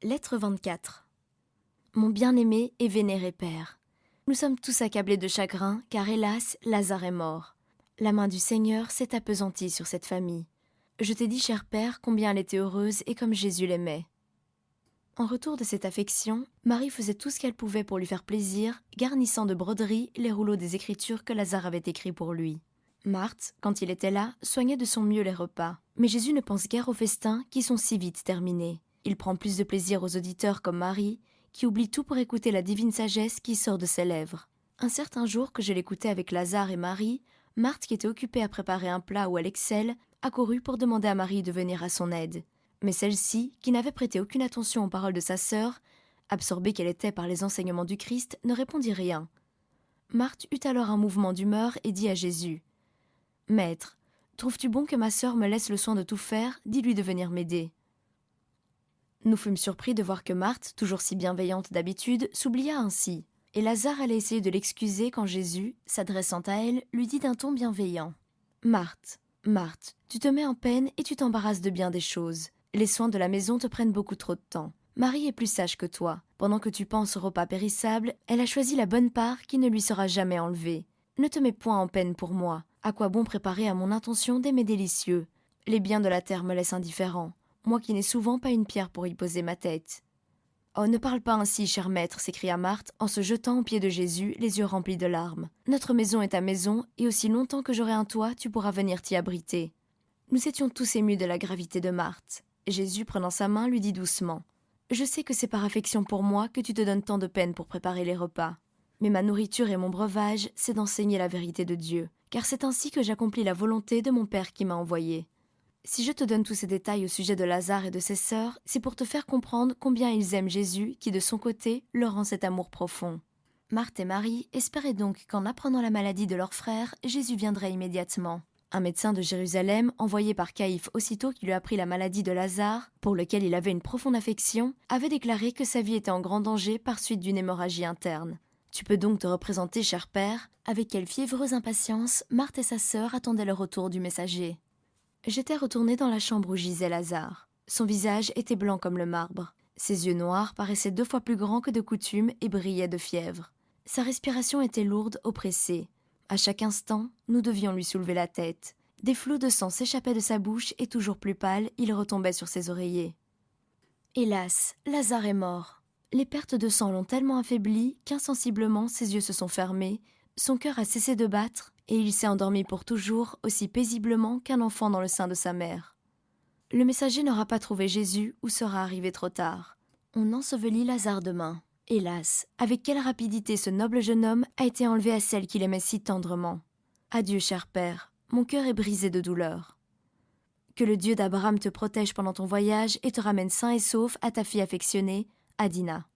Lettre 24. Mon bien-aimé et vénéré Père, nous sommes tous accablés de chagrin, car hélas, Lazare est mort. La main du Seigneur s'est appesantie sur cette famille. Je t'ai dit, cher Père, combien elle était heureuse et comme Jésus l'aimait. En retour de cette affection, Marie faisait tout ce qu'elle pouvait pour lui faire plaisir, garnissant de broderies les rouleaux des Écritures que Lazare avait écrits pour lui. Marthe, quand il était là, soignait de son mieux les repas. Mais Jésus ne pense guère aux festins qui sont si vite terminés. Il prend plus de plaisir aux auditeurs comme Marie, qui oublie tout pour écouter la divine sagesse qui sort de ses lèvres. Un certain jour que je l'écoutais avec Lazare et Marie, Marthe, qui était occupée à préparer un plat où elle excelle, accourut pour demander à Marie de venir à son aide. Mais celle-ci, qui n'avait prêté aucune attention aux paroles de sa sœur, absorbée qu'elle était par les enseignements du Christ, ne répondit rien. Marthe eut alors un mouvement d'humeur et dit à Jésus : « Maître, trouves-tu bon que ma sœur me laisse le soin de tout faire ? Dis-lui de venir m'aider. » Nous fûmes surpris de voir que Marthe, toujours si bienveillante d'habitude, s'oublia ainsi. Et Lazare allait essayer de l'excuser quand Jésus, s'adressant à elle, lui dit d'un ton bienveillant : « Marthe, Marthe, tu te mets en peine et tu t'embarrasses de bien des choses. Les soins de la maison te prennent beaucoup trop de temps. Marie est plus sage que toi. Pendant que tu penses au repas périssable, elle a choisi la bonne part qui ne lui sera jamais enlevée. Ne te mets point en peine pour moi. À quoi bon préparer à mon intention des mets délicieux ? Les biens de la terre me laissent indifférent, moi qui n'ai souvent pas une pierre pour y poser ma tête. » « Oh, ne parle pas ainsi, cher maître, s'écria Marthe, en se jetant aux pieds de Jésus, les yeux remplis de larmes. Notre maison est ta maison, et aussi longtemps que j'aurai un toit, tu pourras venir t'y abriter. Nous étions tous émus de la gravité de Marthe. Jésus, prenant sa main, lui dit doucement : « Je sais que c'est par affection pour moi que tu te donnes tant de peine pour préparer les repas. Mais ma nourriture et mon breuvage, c'est d'enseigner la vérité de Dieu, car c'est ainsi que j'accomplis la volonté de mon Père qui m'a envoyé. Si je te donne tous ces détails au sujet de Lazare et de ses sœurs, c'est pour te faire comprendre combien ils aiment Jésus, qui de son côté leur rend cet amour profond. » Marthe et Marie espéraient donc qu'en apprenant la maladie de leur frère, Jésus viendrait immédiatement. Un médecin de Jérusalem, envoyé par Caïphe aussitôt qu'il lui apprit la maladie de Lazare, pour lequel il avait une profonde affection, avait déclaré que sa vie était en grand danger par suite d'une hémorragie interne. Tu peux donc te représenter, cher père, avec quelle fiévreuse impatience Marthe et sa sœur attendaient le retour du messager. J'étais retournée dans la chambre où gisait Lazare. Son visage était blanc comme le marbre. Ses yeux noirs paraissaient 2 fois plus grands que de coutume et brillaient de fièvre. Sa respiration était lourde, oppressée. À chaque instant, nous devions lui soulever la tête. Des flots de sang s'échappaient de sa bouche et toujours plus pâle, il retombait sur ses oreillers. Hélas, Lazare est mort. Les pertes de sang l'ont tellement affaibli qu'insensiblement ses yeux se sont fermés, son cœur a cessé de battre et il s'est endormi pour toujours aussi paisiblement qu'un enfant dans le sein de sa mère. Le messager n'aura pas trouvé Jésus ou sera arrivé trop tard. On ensevelit Lazare demain. Hélas, avec quelle rapidité ce noble jeune homme a été enlevé à celle qu'il aimait si tendrement. Adieu, cher père, mon cœur est brisé de douleur. Que le Dieu d'Abraham te protège pendant ton voyage et te ramène sain et sauf à ta fille affectionnée, Adina.